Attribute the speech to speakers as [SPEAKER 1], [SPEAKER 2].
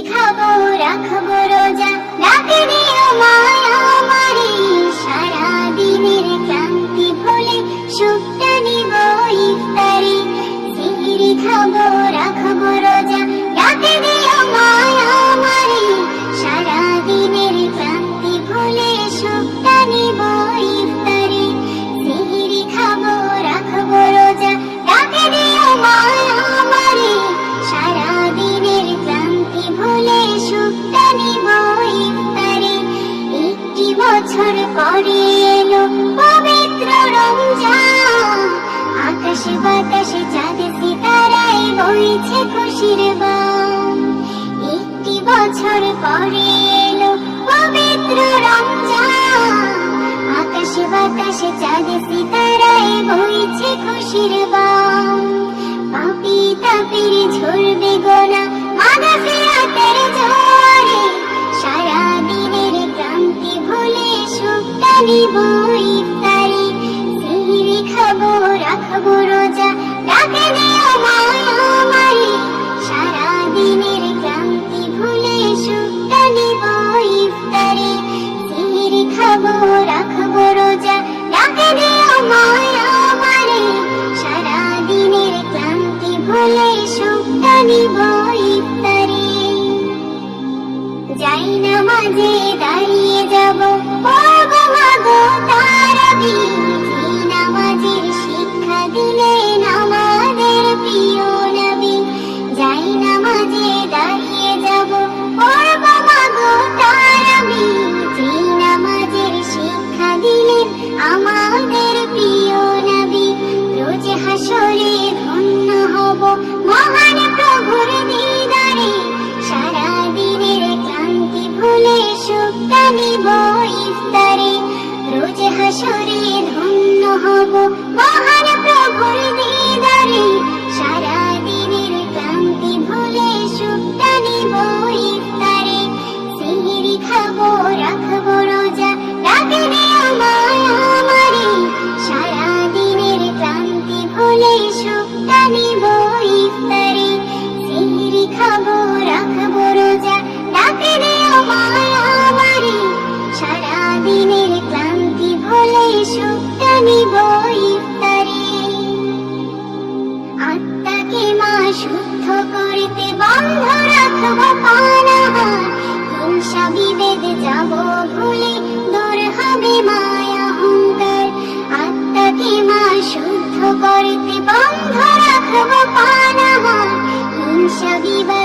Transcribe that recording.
[SPEAKER 1] খাবো রাখবো রোজা, ডাকে দিও মায়া আমারে, সারা দিনের ক্লান্তি ভুলে সুখটা নিব ইফতারে। সিহরি খাবো রাখবো রোজা, ডাকে দিও মায়া আমারে, সারা দিনের ক্লান্তি ভুলে সুখটা নিব ইফতারে। সিহরি খাবো রাখবো রোজা, ডাকে দিও মায়া আমারে, সারা দিনের ক্লান্তি ভুলে সুখটা নিব ইফতারে। একটি বছর পরে এলো পবিত্র রমজান, আকাশে বাতাসে চাঁদ সিতারায় বইছে খুশির বান। একটি বছর পরে এলো পবিত্র রমজান, আকাশে বাতাসে চাঁদ সিতারায় বইছে খুশির বান। পাপী তাপীর ঝরবে গোনা মাগফিরাতের জোয়ারে, সারা দিনের ক্লান্তি ভুলে সুখটা নিব ইফতারে। সিহরি খাবো রাখবো রোজা, ডাকে দিও মায়া আমারে, সারা দিনের ক্লান্তি ভুলে সুখটা নিব ইফতারে। সিহরি খাবো রাখবো রোজা, ডাকে দিও মায়া আমারে, সারা দিনের ক্লান্তি ভুলে সুখটা নিব ইফতারে। যাই নামাজে দাঁড়িয়ে যাব, পড়বো মাগো তারাবি, যেই নামাজের শিক্ষা দিলেন আমাদের প্রিয় নবী। যাই নামাজে দাঁড়িয়ে যাব, পড়বো মাগো তারাবি, যেই নামাজের শিক্ষা দিলেন আমাদের প্রিয় নবী। রোজ হাসরে ধন্য হব মহান প্রভুর দিদারে, সারা দিনের ক্লান্তি ভুলে সুখটা নিব ইফতারে। রোজ হাসরে ধন্য হব মহান প্রভুর দিদারে, সারা দিনের ক্লান্তি ভুলে সুখটা নিব ইফতারে। সিহরি খাবো রাখবো রোজা, ডাকে দিও মায়া আমারে, সারা দিনের ক্লান্তি ভুলে সুখটা নিব ইফতারে। সিহরি খাবো রাখবো রোজা, ডাকে দিও মায়া আমারে, সারা দিনের ক্লান্তি ভুলে সুখটা নিব ইফতারে। আত্মাকে মা শুদ্ধ করতে বন্ধ রাখবো পানাহার, হিংসা বিভেদ যাব ভুলে দূর হবে মায়া অহংকার। আত্মাকে মা শুদ্ধ করতে বন্ধ রাখবো পানাহার, হিংসা বিভেদ